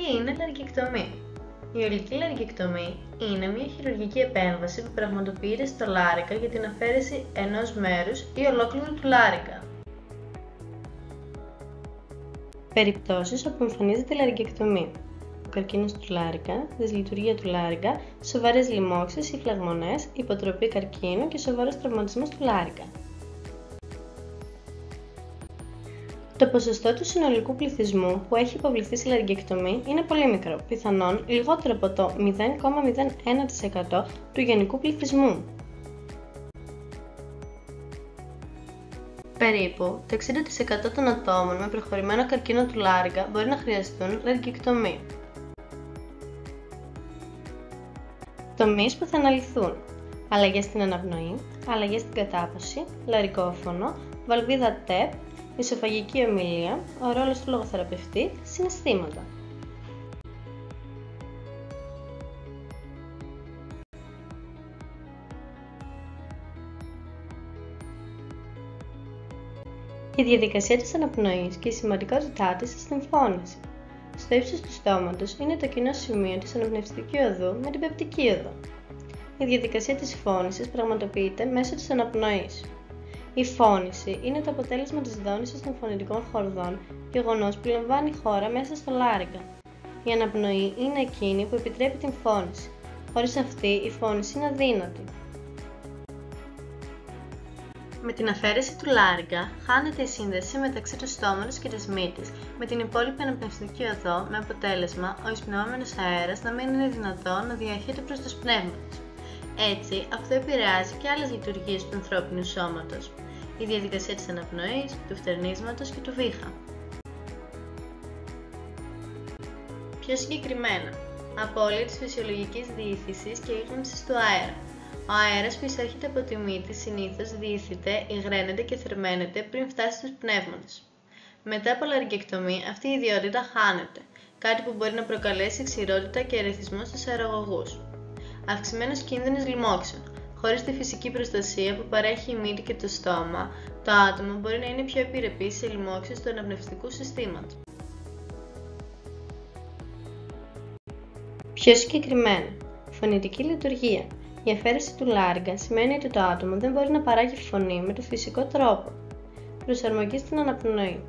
Τι είναι λαρυγγεκτομή? Η ολική λαρυγγεκτομή είναι μια χειρουργική επέμβαση που πραγματοποιείται στο λάρυγγα για την αφαίρεση ενός μέρους ή ολόκληρου του λάρυγγα. Περιπτώσεις όπου εμφανίζεται η λαρυγγεκτομή: ο καρκίνος του λάρυγγα, δυσλειτουργία του λάρυγγα, σοβαρές λοιμώξεις ή φλεγμονές, υποτροπή καρκίνου και σοβαρός τραυματισμός του λάρυγγα. Το ποσοστό του συνολικού πληθυσμού που έχει υποβληθεί σε λαρυγγεκτομή είναι πολύ μικρό, πιθανόν λιγότερο από το 0,01% του γενικού πληθυσμού. Περίπου το 60% των ατόμων με προχωρημένο καρκίνο του λάρυγγα μπορεί να χρειαστούν λαρυγγεκτομή. Τομείς που θα αναλυθούν: αλλαγές στην αναπνοή, αλλαγές στην κατάπωση, λαρυγγόφωνο, βαλβίδα TEP, ισοφαγική ομιλία, ο ρόλος του λογοθεραπευτή, συναισθήματα. Η διαδικασία της αναπνοής και η σημαντικότητά της στην φώνηση. Στο ύψος του στόματος είναι το κοινό σημείο της αναπνευστική οδού με την πεπτική οδό. Η διαδικασία της φώνησης πραγματοποιείται μέσω της αναπνοής. Η φώνηση είναι το αποτέλεσμα της δόνησης των φωνητικών χορδών, γεγονός που λαμβάνει η χώρα μέσα στο λάρυγγα. Η αναπνοή είναι εκείνη που επιτρέπει την φώνηση. Χωρίς αυτή, η φώνηση είναι αδύνατη. Με την αφαίρεση του λάρυγγα, χάνεται η σύνδεση μεταξύ του στόματος και της μύτης με την υπόλοιπη αναπνευστική οδό, με αποτέλεσμα ο εισπνεώμενος αέρας να μην είναι δυνατό να διαχέεται προς τους πνεύμονες. Έτσι, αυτό επηρεάζει και άλλες λειτουργίες του ανθρώπινου σώματος, η διαδικασία της αναπνοής, του φτερνίσματος και του βήχα. Πιο συγκεκριμένα, απώλεια της φυσιολογικής διήθησης και ήγνωσης του αέρα. Ο αέρας που εισέρχεται από τη μύτη συνήθως διήθηται, υγραίνεται και θερμαίνεται πριν φτάσει στους πνεύμονες. Μετά από λαρυγγεκτομή, αυτή η ιδιότητα χάνεται, κάτι που μπορεί να προκαλέσει ξηρότητα και ερεθισμό στους αερογωγούς. Αυξημένος κίνδυνος λοιμώξεων. Χωρίς τη φυσική προστασία που παρέχει η μύτη και το στόμα, το άτομο μπορεί να είναι πιο επιρρεπής σε λοιμώξεις του αναπνευστικού συστήματος. Πιο συγκεκριμένα, φωνητική λειτουργία. Η αφαίρεση του λάρυγγα σημαίνει ότι το άτομο δεν μπορεί να παράγει φωνή με το φυσικό τρόπο. Προσαρμογή στην αναπνοή.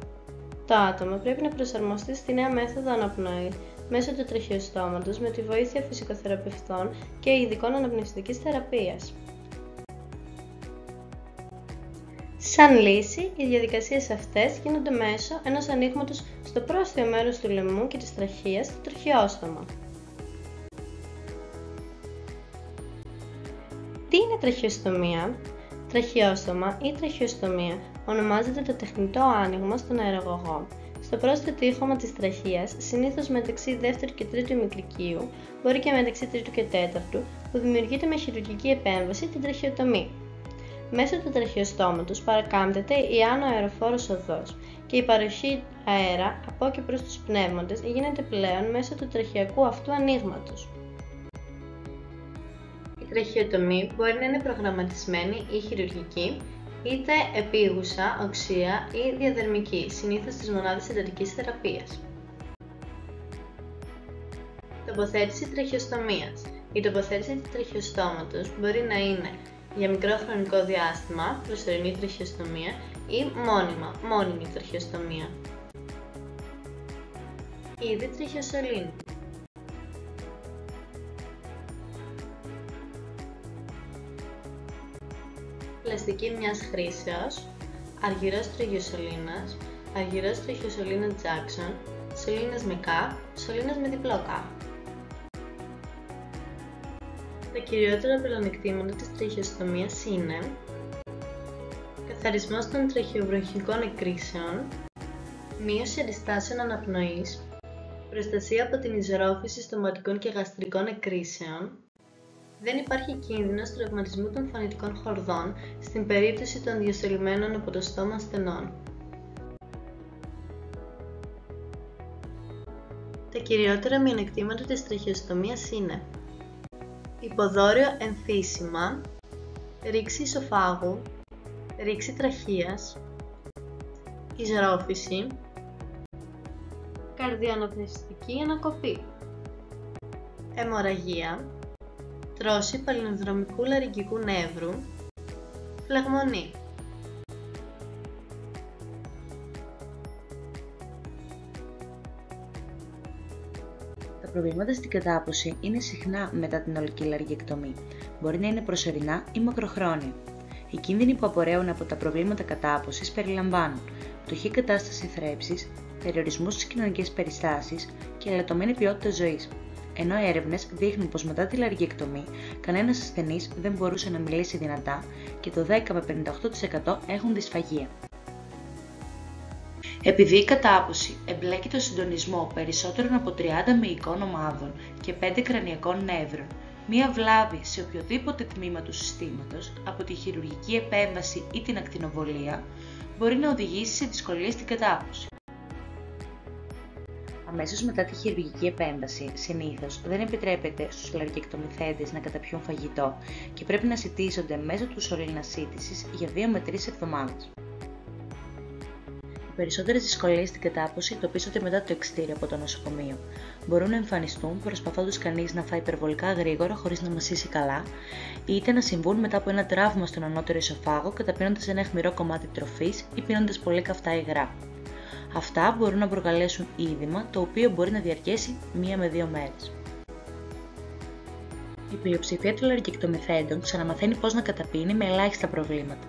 Το άτομο πρέπει να προσαρμοστεί στη νέα μέθοδο αναπνοής μέσω του τραχεοστόματος με τη βοήθεια φυσικοθεραπευτών και ειδικών αναπνευστικής θεραπείας. Σαν λύση, οι διαδικασίες αυτές γίνονται μέσω ενός ανοίγματος στο πρόστιο μέρος του λαιμού και της τραχείας, στο τραχεόστομα. Τι είναι τραχεοστομία? Τραχεόστομα ή τραχεοστομία ονομάζεται το τεχνητό άνοιγμα στον αερογωγό. Στο πρόσθετο τείχομα της τραχείας, συνήθως μεταξύ δεύτερου και τρίτου ημικρικίου, μπορεί και μεταξύ τρίτου και τέταρτου, που δημιουργείται με χειρουργική επέμβαση, την τραχεοτομή. Μέσω του τραχεοστόματος παρακάμπτεται η άνω αεροφόρος οδός και η παροχή αέρα από και προς τους πνεύμοντες γίνεται πλέον μέσω του τραχειακού αυτού ανοίγματος. Η τραχεοτομή μπορεί να είναι προγραμματισμένη ή χειρουργική, είτε επίγουσα, οξεία ή διαδερμική, συνήθως στις μονάδες εντατικής θεραπείας. Τοποθέτηση τραχεοστομίας. Η τοποθέτηση του τραχεοστόματος μπορεί να είναι για μικρό χρονικό διάστημα, προσωρινή τραχεοστομία, ή μόνιμη τραχεοστομία. Είδη τραχεοσωλήνου. Πλαστική μιας χρήσεως, αργυρός τραχεοσωλήνας, αργυρός τραχεοσωλήνα Jackson, σωλήνας με K, σωλήνας με διπλό K. Τα κυριότερα πλεονεκτήματα της τραχεοστομίας είναι καθαρισμός των τραχεοβροχικών εκκρίσεων, μείωση αντιστάσεων αναπνοής, προστασία από την εισρόφηση στοματικών και γαστρικών εκκρίσεων. Δεν υπάρχει κίνδυνος τραυματισμού των φωνητικών χορδών στην περίπτωση των διασωληνωμένων από το στόμα ασθενών. Τα κυριότερα μειονεκτήματα της τραχεοστομίας είναι υποδόριο ενθύσιμα, ρήξη ισοφάγου, ρήξη τραχείας, εισρόφηση, καρδιοαναπνευστική ανακοπή. Αιμορραγία, τρώση παλινοδρομικού λαρυγγικού νεύρου, φλεγμονή. Τα προβλήματα στην κατάποση είναι συχνά μετά την ολική λαρυγγεκτομή. Μπορεί να είναι προσωρινά ή μακροχρόνια. Οι κίνδυνοι που απορρέουν από τα προβλήματα κατάποσης περιλαμβάνουν φτωχή κατάσταση θρέψης, περιορισμούς στις κοινωνικές περιστάσεις και ελαττωμένη ποιότητα ζωής. Ενώ έρευνες δείχνουν πως μετά τη λαρυγγεκτομή κανένας ασθενής δεν μπορούσε να μιλήσει δυνατά και το 10 με 58% έχουν δυσφαγία. Επειδή η κατάποση εμπλέκει το συντονισμό περισσότερων από 30 μυϊκών ομάδων και 5 κρανιακών νεύρων, μία βλάβη σε οποιοδήποτε τμήμα του συστήματος, από τη χειρουργική επέμβαση ή την ακτινοβολία, μπορεί να οδηγήσει σε δυσκολίες στην κατάποση. Αμέσως μετά τη χειρουργική επέμβαση, συνήθως δεν επιτρέπεται στους λαρυγγεκτομηθέντες να καταπιούν φαγητό και πρέπει να σιτίζονται μέσω του σωληνασίτησης για 2 με 3 εβδομάδες. Οι περισσότερες δυσκολίες στην κατάποση εντοπίζονται μετά το εξιτήριο από το νοσοκομείο. Μπορούν να εμφανιστούν προσπαθώντας κανείς να φάει υπερβολικά γρήγορα χωρίς να μασίσει καλά, είτε να συμβούν μετά από ένα τραύμα στον ανώτερο ισοφάγο καταπίνοντας ένα αιχμηρό κομμάτι τροφής ή πίνοντας πολύ καυτά υγρά. Αυτά μπορούν να προκαλέσουν είδημα, το οποίο μπορεί να διαρκέσει 1 με 2 μέρες. Η πλειοψηφία των λαρυγγεκτομηθέντων ξαναμαθαίνει πώς να καταπίνει με ελάχιστα προβλήματα.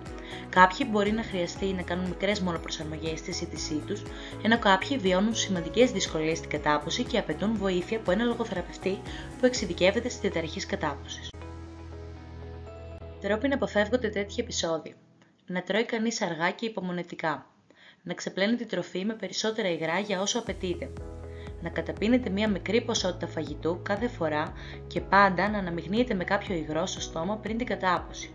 Κάποιοι μπορεί να χρειαστεί να κάνουν μικρές μόνο προσαρμογές στη σύντησή τους, ενώ κάποιοι βιώνουν σημαντικές δυσκολίες στην κατάποση και απαιτούν βοήθεια από ένα λογοθεραπευτή που εξειδικεύεται στις διαταραχές κατάποσης. Τρόποι να αποφεύγονται τέτοια επεισόδια: να τρώει κανείς αργά και υπομονετικά, να ξεπλένει την τροφή με περισσότερα υγρά για όσο απαιτείται, να καταπίνετε μία μικρή ποσότητα φαγητού κάθε φορά και πάντα να αναμειγνύετε με κάποιο υγρό στο στόμα πριν την κατάποση,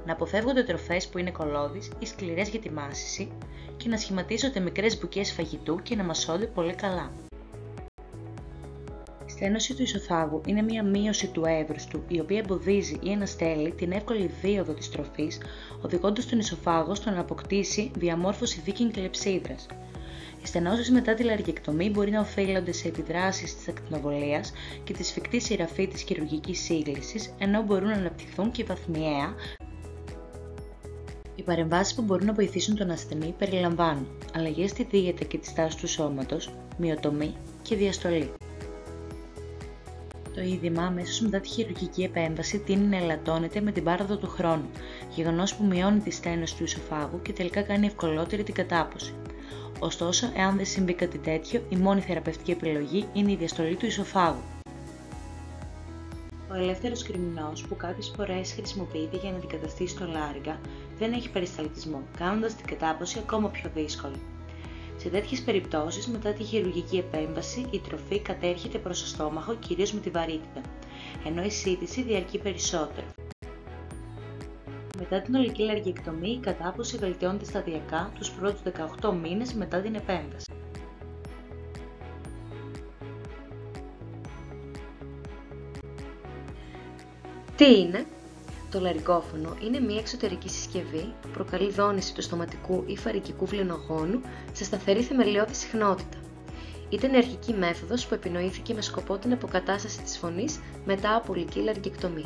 να αποφεύγονται τροφές που είναι κολλώδεις ή σκληρές για τη μάσηση και να σχηματίζονται μικρές μπουκές φαγητού και να μασώνται πολύ καλά. Η στένωση του ισοφάγου είναι μία μείωση του εύρους του, η οποία εμποδίζει ή αναστέλει την εύκολη δίωδο της τροφής, οδηγώντας τον ισοφάγο στο να αποκτήσει διαμόρφωση δίκην κλεψίδρας. Οι στενώσεις μετά τη λαρυγγεκτομή μπορεί να οφείλονται σε επιδράσεις της ακτινοβολίας και τη σφιχτή σειραφή της χειρουργικής σύγκλησης, ενώ μπορούν να αναπτυχθούν και βαθμιαία. Οι παρεμβάσεις που μπορούν να βοηθήσουν τον ασθενή περιλαμβάνουν αλλαγές στη δίαιτα και τη στάση του σώματος, μυοτομή και διαστολή. Το είδημα αμέσως μετά τη χειρουργική επέμβαση τείνει να ελαττώνεται με την πάροδο του χρόνου, γεγονός που μειώνει τη στένωση του ισοφάγου και τελικά κάνει ευκολότερη την κατάποση. Ωστόσο, εάν δεν συμβεί κάτι τέτοιο, η μόνη θεραπευτική επιλογή είναι η διαστολή του ισοφάγου. Ο ελεύθερος κρημνός, που κάποιες φορές χρησιμοποιείται για να αντικαταστήσει το λάρυγγα, δεν έχει περισταλτισμό, κάνοντας την κατάποση ακόμα πιο δύσκολη. Σε τέτοιες περιπτώσεις, μετά τη χειρουργική επέμβαση, η τροφή κατέρχεται προς το στόμαχο κυρίως με τη βαρύτητα, ενώ η σύντηση διαρκεί περισσότερο. Μετά την ολική λαρυγγεκτομή, η κατάποση βελτιώνεται σταδιακά τους πρώτους 18 μήνες μετά την επέμβαση. Τι είναι? Το λαρυγγόφωνο είναι μια εξωτερική συσκευή που προκαλεί δόνηση του στοματικού ή φαρυγγικού βληνογόνου σε σταθερή θεμελιώδη συχνότητα. Ήταν η αρχική μέθοδος που επινοήθηκε με σκοπό την αποκατάσταση της φωνής μετά από ολική λαρυγγεκτομή.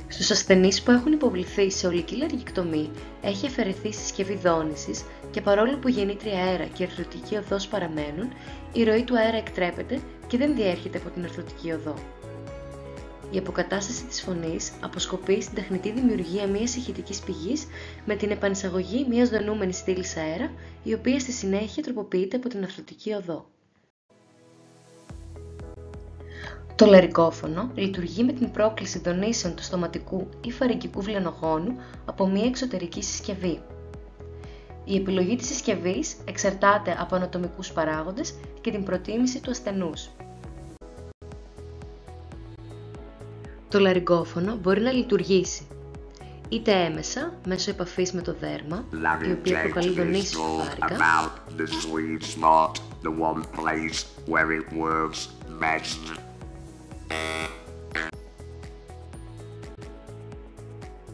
Στους ασθενείς που έχουν υποβληθεί σε ολική λαρυγγεκτομή έχει αφαιρεθεί συσκευή δόνησης και παρόλο που γεννήτρια αέρα και ερθρωτική οδός παραμένουν, η ροή του αέρα εκτρέπεται και δεν διέρχεται από την ερθρωτική οδό. Η αποκατάσταση της φωνής αποσκοπεί στην τεχνητή δημιουργία μιας ηχητικής πηγής με την επανεισαγωγή μιας δονούμενης στήλης αέρα, η οποία στη συνέχεια τροποποιείται από την ερθρωτική οδό. Το λαρυγγόφωνο λειτουργεί με την πρόκληση δονήσεων του στοματικού ή φαρυγγικού βληνογόνου από μια εξωτερική συσκευή. Η επιλογή της συσκευής εξαρτάται από ανατομικούς παράγοντες και την προτίμηση του ασθενούς. Το λαρυγγόφωνο μπορεί να λειτουργήσει είτε έμεσα, μέσω επαφής με το δέρμα, η οποία προκαλεί δονήσεις στο φάρυγγα,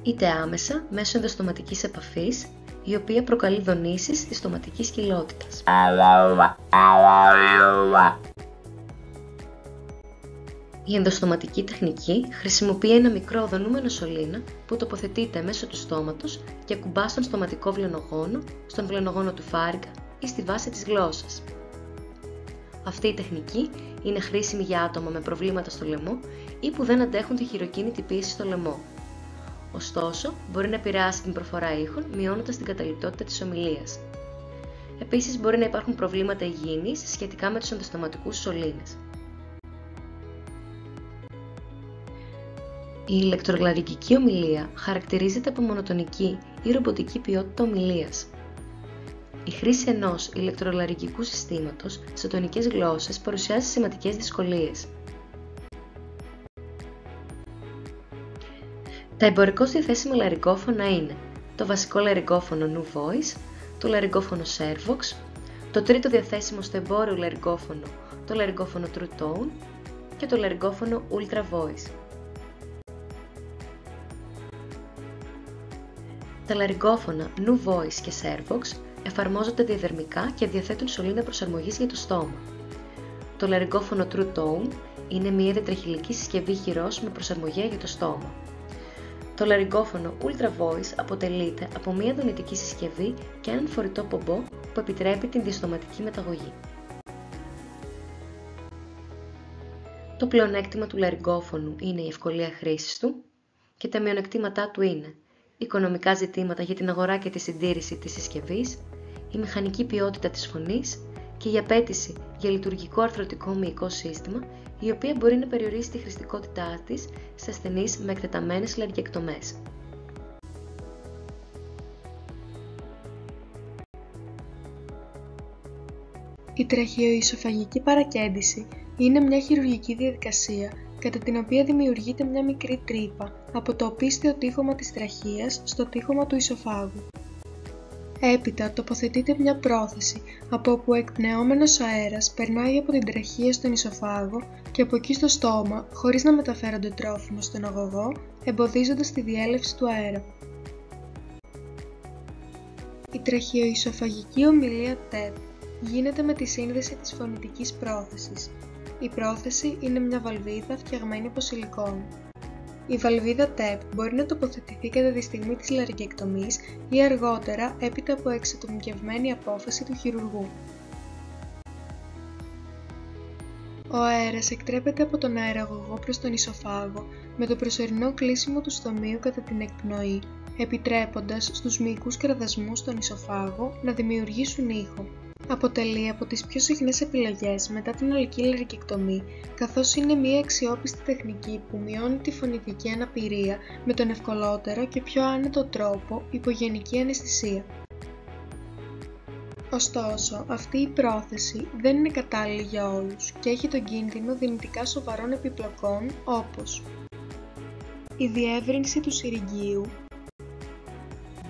είτε άμεσα, μέσω ενδοστοματικής επαφής, η οποία προκαλεί δονήσεις της στοματικής κοιλότητας. Η ενδοστοματική τεχνική χρησιμοποιεί ένα μικρό οδονούμενο σωλήνα που τοποθετείται μέσω του στόματος και ακουμπά στον στοματικό βλενογόνο, στον βλενογόνο του φάρυγγα ή στη βάση της γλώσσας. Αυτή η τεχνική είναι χρήσιμη για άτομα με προβλήματα στο λαιμό ή που δεν αντέχουν τη χειροκίνητη πίεση στο λαιμό. Ωστόσο, μπορεί να επηρεάσει την προφορά ήχων, μειώνοντας την καταληπτότητα της ομιλίας. Επίσης, μπορεί να υπάρχουν προβλήματα υγιεινής σχετικά με τους ενδοστοματικούς σωλήνες. Η ηλεκτρολαρυγγική ομιλία χαρακτηρίζεται από μονοτονική ή ρομποτική ποιότητα ομιλίας. Η χρήση ενός ηλεκτρολαρυγγικού συστήματος σε τονικές γλώσσες παρουσιάζει σημαντικές δυσκολίες. Τα εμπορικώς διαθέσιμα λαρυγγόφωνα είναι το βασικό λαρυγγόφωνο Nu Voice, το λαρυγγόφωνο Servox, το τρίτο διαθέσιμο στο εμπόριο λαρυγγόφωνο, το λαρυγγόφωνο True Tone και το λαρυγγόφωνο Ultra Voice. Τα λαρυγγόφωνα Nu Voice και Servox εφαρμόζονται διαδερμικά και διαθέτουν σωλήνα προσαρμογής για το στόμα. Το λαρυγγόφωνο True Tone είναι μια διατραχυλική συσκευή χειρός με προσαρμογέα για το στόμα. Το λαρυγγόφωνο Ultra Voice αποτελείται από μια δονητική συσκευή και έναν φορητό πομπό που επιτρέπει την διαστοματική μεταγωγή. Το πλεονέκτημα του λαρυγγόφωνου είναι η ευκολία χρήσης του και τα μειονεκτήματά του είναι οικονομικά ζητήματα για την αγορά και τη συντήρηση της συσκευής, η μηχανική ποιότητα της φωνής και η απέτηση για λειτουργικό αρθρωτικό μυϊκό σύστημα, η οποία μπορεί να περιορίσει τη χρηστικότητά της σε ασθενείς με εκτεταμένες λαρυγγεκτομές. Η τραχεοεισοφαγική παρακέντηση είναι μια χειρουργική διαδικασία κατά την οποία δημιουργείται μια μικρή τρύπα από το οπίστιο τείχομα της τραχείας στο τείχομα του ισοφάγου. Έπειτα τοποθετείται μια πρόθεση από όπου ο εκπνεόμενος αέρας περνάει από την τραχεία στον ισοφάγο και από εκεί στο στόμα χωρίς να μεταφέρονται τρόφιμο στον αγωγό, εμποδίζοντας τη διέλευση του αέρα. Η τραχεοεισοφαγική ομιλία TEP γίνεται με τη σύνδεση της φωνητικής πρόθεσης. Η πρόθεση είναι μια βαλβίδα φτιαγμένη από σιλικόνη. Η βαλβίδα TEP μπορεί να τοποθετηθεί κατά τη στιγμή της λαρυγγεκτομής ή αργότερα έπειτα από εξατομικευμένη απόφαση του χειρουργού. Ο αέρας εκτρέπεται από τον αεραγωγό προς τον ισοφάγο με το προσωρινό κλείσιμο του στομείου κατά την εκπνοή, επιτρέποντας στους μυϊκούς κραδασμούς στον ισοφάγο να δημιουργήσουν ήχο. Αποτελεί από τις πιο συχνές επιλογές μετά την ολική λαρυγγεκτομή, καθώς είναι μια αξιόπιστη τεχνική που μειώνει τη φωνητική αναπηρία με τον ευκολότερο και πιο άνετο τρόπο υπό γενική αναισθησία. Ωστόσο, αυτή η πρόθεση δεν είναι κατάλληλη για όλους και έχει τον κίνδυνο δυνητικά σοβαρών επιπλοκών όπως η διεύρυνση του συριγγίου,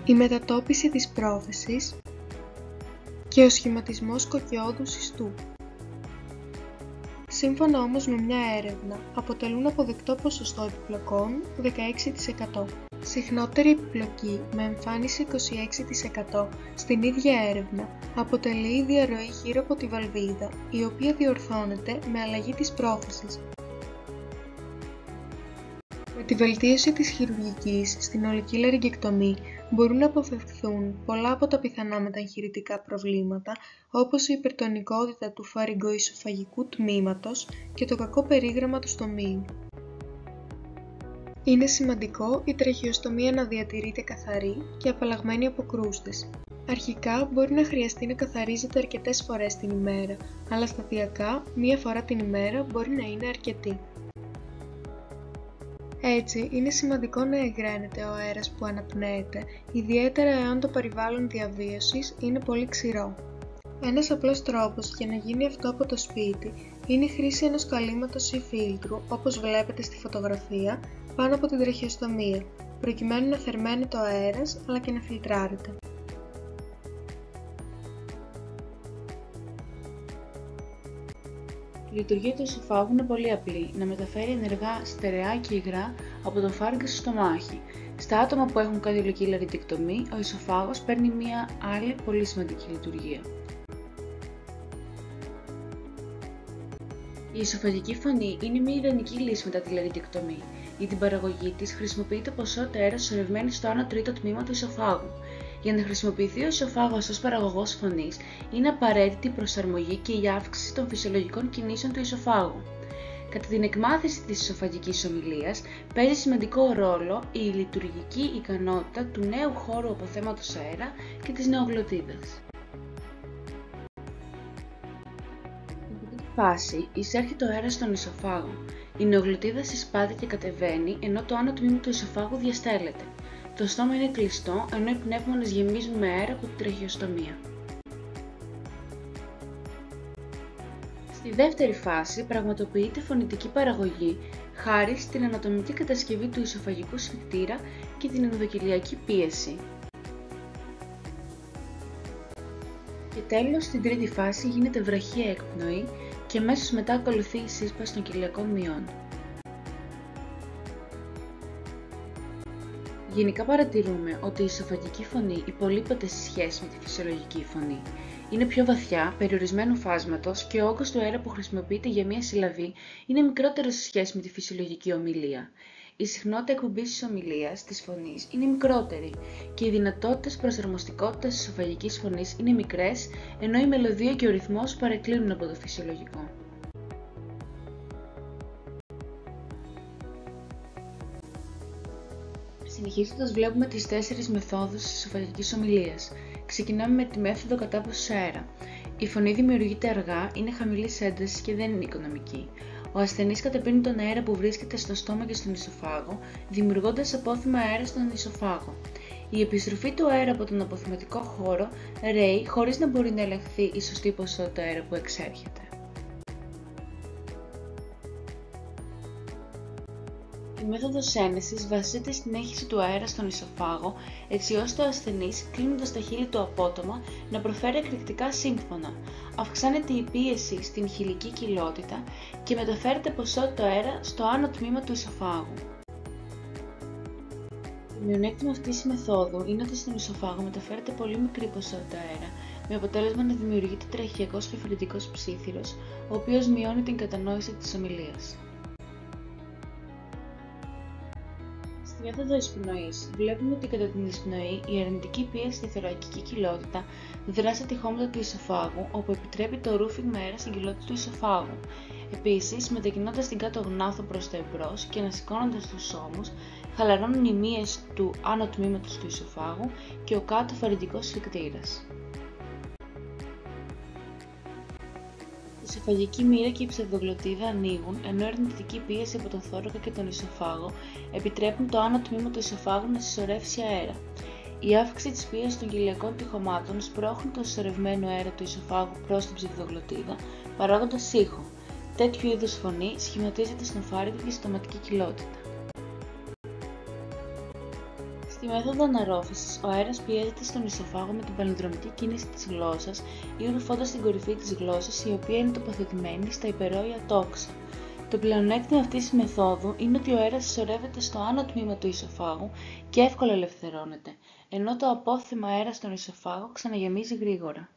η μετατόπιση της πρόθεσης και ο σχηματισμός κοκκιώδους ιστού. Σύμφωνα όμως με μια έρευνα, αποτελούν αποδεκτό ποσοστό επιπλοκών 16%. Συχνότερη επιπλοκή με εμφάνιση 26% στην ίδια έρευνα αποτελεί η διαρροή γύρω από τη βαλβίδα, η οποία διορθώνεται με αλλαγή της πρόθεσης. Με τη βελτίωση της χειρουργικής στην ολική λαρυγγεκτομή μπορούν να αποφευχθούν πολλά από τα πιθανά μεταγχειρητικά προβλήματα, όπως η υπερτονικότητα του φαρυγγοεισοφαγικού τμήματος και το κακό περίγραμμα του στομείου. Είναι σημαντικό η τραχεοστομία να διατηρείται καθαρή και απαλλαγμένη από κρούστες. Αρχικά μπορεί να χρειαστεί να καθαρίζεται αρκετές φορές την ημέρα, αλλά σταδιακά μία φορά την ημέρα μπορεί να είναι αρκετή. Έτσι, είναι σημαντικό να εγγραίνεται ο αέρας που αναπνέεται, ιδιαίτερα εάν το περιβάλλον διαβίωσης είναι πολύ ξηρό. Ένας απλός τρόπος για να γίνει αυτό από το σπίτι είναι η χρήση ενός καλύματος ή φίλτρου, όπως βλέπετε στη φωτογραφία, πάνω από την τραχεοστομία, προκειμένου να θερμαίνεται ο αέρας αλλά και να φιλτράρεται. Η λειτουργία του ισοφάγου είναι πολύ απλή, να μεταφέρει ενεργά στερεά και υγρά από το φάρυγγα στο στομάχι. Στα άτομα που έχουν καρδιολογική λαρυγγεκτομή, ο ισοφάγος παίρνει μία άλλη πολύ σημαντική λειτουργία. Η ισοφαγική φωνή είναι μια ιδανική λύση μετά τη λαρυγγεκτομή. Για την παραγωγή της χρησιμοποιείται ποσότητα αέρα συσσωρευμένη στο 1/3 τμήμα του ισοφάγου. Για να χρησιμοποιηθεί ο ισοφάγος ως παραγωγός φωνής, είναι απαραίτητη η προσαρμογή και η αύξηση των φυσιολογικών κινήσεων του ισοφάγου. Κατά την εκμάθηση της ισοφαγικής ομιλίας, παίζει σημαντικό ρόλο η λειτουργική ικανότητα του νέου χώρου αποθέματος αέρα και της νεογλωτίδας. Στην πρώτη φάση εισέρχεται ο αέρας στον ισοφάγο. Η νεογλωτίδα συσπάται και κατεβαίνει, ενώ το άνω τμήμα του ισοφάγου διαστέλλεται. Το στόμα είναι κλειστό, ενώ οι πνεύμονες γεμίζουν με αέρα από την τραχεοστομία. Στη δεύτερη φάση πραγματοποιείται φωνητική παραγωγή χάρη στην ανατομική κατασκευή του ισοφαγικού σφιχτήρα και την ενδοκηλιακή πίεση. Και τέλος, στην τρίτη φάση γίνεται βραχία εκπνοή και αμέσως μετά ακολουθεί η σύσπαση των κοιλιακών μειών. Γενικά παρατηρούμε ότι η ισοφαγική φωνή υπολείπεται σε σχέση με τη φυσιολογική φωνή. Είναι πιο βαθιά, περιορισμένου φάσματος και ο όγκος του αέρα που χρησιμοποιείται για μία συλλαβή είναι μικρότερο σε σχέση με τη φυσιολογική ομιλία. Η συχνότητα εκπομπής της ομιλίας της φωνής είναι μικρότερη και οι δυνατότητες προσαρμοστικότητας της ισοφαγικής φωνής είναι μικρές, ενώ η μελωδία και ο ρυθμός παρεκκλίνουν από το φυσιολογικό. Συνεχίζοντας βλέπουμε τις 4 μεθόδους της ισοφαγικής ομιλίας. Ξεκινάμε με τη μέθοδο κατάπαυσης αέρα. Η φωνή δημιουργείται αργά, είναι χαμηλής έντασης και δεν είναι οικονομική. Ο ασθενής καταπίνει τον αέρα που βρίσκεται στο στόμα και στον ισοφάγο, δημιουργώντας απόθυμα αέρα στον ισοφάγο. Η επιστροφή του αέρα από τον αποθυματικό χώρο ρέει χωρίς να μπορεί να ελεγχθεί η σωστή ποσότητα αέρα που εξέρχεται. Η μέθοδος ένεσης βασίζεται στην έχηση του αέρα στον ισοφάγο, έτσι ώστε ο ασθενής, κλείνοντας τα χείλη του απότομα, να προφέρει εκρηκτικά σύμφωνα. Αυξάνεται η πίεση στην χειλική κοιλότητα και μεταφέρεται ποσότητα αέρα στο άνω τμήμα του ισοφάγου. Το μειονέκτημα αυτής της μεθόδου είναι ότι στον ισοφάγο μεταφέρεται πολύ μικρή ποσότητα αέρα, με αποτέλεσμα να δημιουργείται τραχειακός φευρετικός ψίθυρος, ο οποίος μειώνει την κατανόηση της ομιλίας. Στη μέθοδο εισπνοής, βλέπουμε ότι κατά την εισπνοή η αρνητική πίεση στη θωρακική κοιλότητα δρά στα τυχώματα του ισοφάγου, όπου επιτρέπει το ρούφιγμα αέρα στην κοιλότητα του ισοφάγου. Επίσης, μετακινώντας την κάτω γνάθο προς τα εμπρός και ανασηκώνοντας τους ώμους, χαλαρώνουν οι μύες του άνω τμήματος του ισοφάγου και ο κάτω φαρυντικός σφιχτήρας. Η ισοφαγική μοίρα και η ψευδογλωτίδα ανοίγουν, ενώ η αρνητική πίεση από τον θώρακα και τον ισοφάγο επιτρέπουν το άνω τμήμα του ισοφάγου να συσσωρεύσει αέρα. Η αύξηση της πίεσης των κοιλιακών τυχωμάτων σπρώχνει το συσσωρευμένο αέρα του ισοφάγου προς την ψευδογλωτίδα, παράγοντας ήχο. Τέτοιου είδους φωνή σχηματίζεται στον φάρυγγο και στη στοματική κοιλότητα. Στη μέθοδο αναρρόφησης, ο αέρας πιέζεται στον ισοφάγο με την παλινδρομική κίνηση της γλώσσας ή ρουφώντας την κορυφή της γλώσσας, η οποία είναι τοποθετημένη στα υπερόια τόξα. Το πλεονέκτημα αυτής της μεθόδου είναι ότι ο αέρας συσσωρεύεται στο άνω τμήμα του ισοφάγου και εύκολα ελευθερώνεται, ενώ το απόθεμα αέρα στον ισοφάγο ξαναγεμίζει γρήγορα.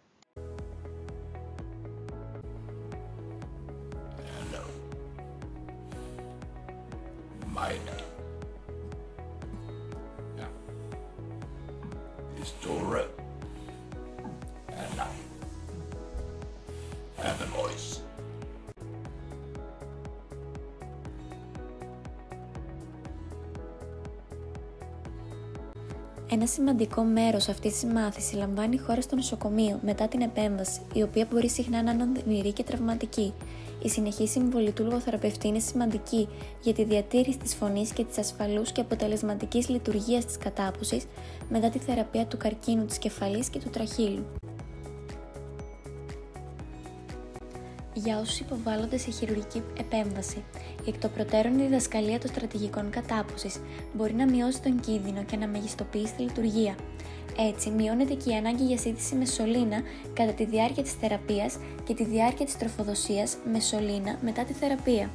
Ένα σημαντικό μέρος αυτής της μάθησης λαμβάνει η χώρα στο νοσοκομείο μετά την επέμβαση, η οποία μπορεί συχνά να είναι οδυνηρή και τραυματική. Η συνεχή συμβολή του λογοθεραπευτή είναι σημαντική για τη διατήρηση της φωνής και της ασφαλούς και αποτελεσματικής λειτουργίας της κατάπαυσης μετά τη θεραπεία του καρκίνου της κεφαλής και του τραχύλου. Για όσους υποβάλλονται σε χειρουργική επέμβαση, η εκ των προτέρων διδασκαλία των στρατηγικών κατάπαυσης μπορεί να μειώσει τον κίνδυνο και να μεγιστοποιήσει τη λειτουργία. Έτσι, μειώνεται και η ανάγκη για σύντηση με σωλήνα κατά τη διάρκεια της θεραπείας και τη διάρκεια της τροφοδοσίας με σωλήνα μετά τη θεραπεία.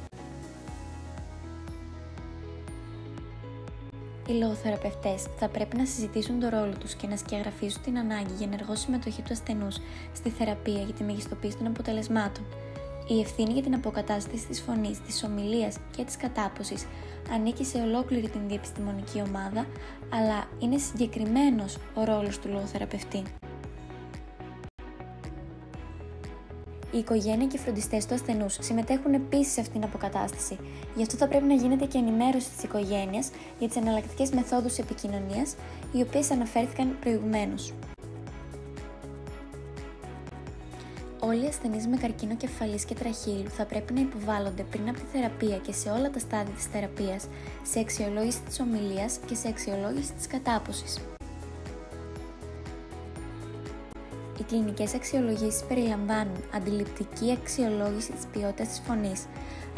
Οι λογοθεραπευτές θα πρέπει να συζητήσουν τον ρόλο τους και να σκιαγραφίζουν την ανάγκη για ενεργό συμμετοχή του ασθενούς στη θεραπεία για τη μεγιστοποίηση των αποτελεσμάτων. Η ευθύνη για την αποκατάσταση της φωνής, της ομιλίας και της κατάποσης ανήκει σε ολόκληρη την διεπιστημονική ομάδα, αλλά είναι συγκεκριμένος ο ρόλος του λογοθεραπευτή. Η οικογένεια και οι φροντιστές του ασθενούς συμμετέχουν επίσης σε αυτήν την αποκατάσταση. Γι' αυτό θα πρέπει να γίνεται και ενημέρωση της οικογένειας για τις εναλλακτικές μεθόδους επικοινωνίας, οι οποίες αναφέρθηκαν προηγουμένως. Όλοι οι ασθενείς με καρκίνο κεφαλής και τραχείλου θα πρέπει να υποβάλλονται πριν από τη θεραπεία και σε όλα τα στάδια της θεραπείας, σε αξιολόγηση της ομιλίας και σε αξιολόγηση της κατάποσης. Οι κλινικές αξιολογήσεις περιλαμβάνουν αντιληπτική αξιολόγηση της ποιότητας της φωνής,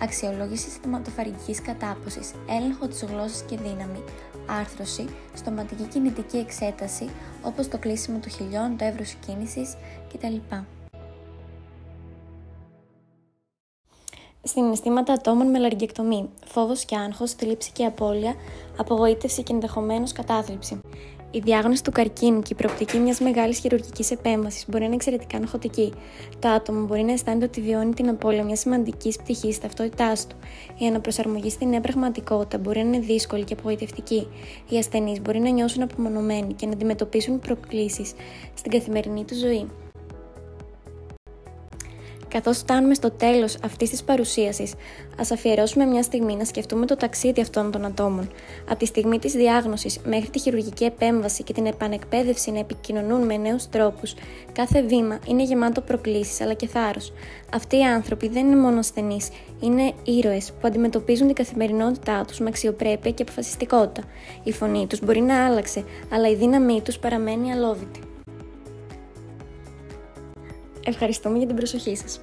αξιολόγηση στοματοφαρυγγικής κατάποσης, έλεγχο της γλώσσας και δύναμη, άρθρωση, στοματική κινητική εξέταση όπως το κλείσιμο των χειλιών, το εύρος κίνησης κτλ. Συναισθήματα ατόμων με λαρυγγεκτομή, φόβος και άγχος, θλίψη και απώλεια, απογοήτευση και ενδεχομένως κατάθλιψη. Η διάγνωση του καρκίνου και η προοπτική μιας μεγάλης χειρουργικής επέμβασης μπορεί να είναι εξαιρετικά αγχωτική. Το άτομο μπορεί να αισθάνεται ότι βιώνει την απώλεια μιας σημαντικής πτυχής της ταυτότητάς του. Η αναπροσαρμογή στη νέα πραγματικότητα μπορεί να είναι δύσκολη και απογοητευτική. Οι ασθενείς μπορεί να νιώσουν απομονωμένοι και να αντιμετωπίσουν προκλήσεις στην καθημερινή του ζωή. Καθώς φτάνουμε στο τέλος αυτής της παρουσίασης, ας αφιερώσουμε μια στιγμή να σκεφτούμε το ταξίδι αυτών των ατόμων. Από τη στιγμή της διάγνωσης μέχρι τη χειρουργική επέμβαση και την επανεκπαίδευση να επικοινωνούν με νέους τρόπους, κάθε βήμα είναι γεμάτο προκλήσεις αλλά και θάρρος. Αυτοί οι άνθρωποι δεν είναι μόνο ασθενείς, είναι ήρωες που αντιμετωπίζουν την καθημερινότητά τους με αξιοπρέπεια και αποφασιστικότητα. Η φωνή τους μπορεί να άλλαξε, αλλά η δύναμή τους παραμένει αλόβητη. Ευχαριστούμε για την προσοχή σας.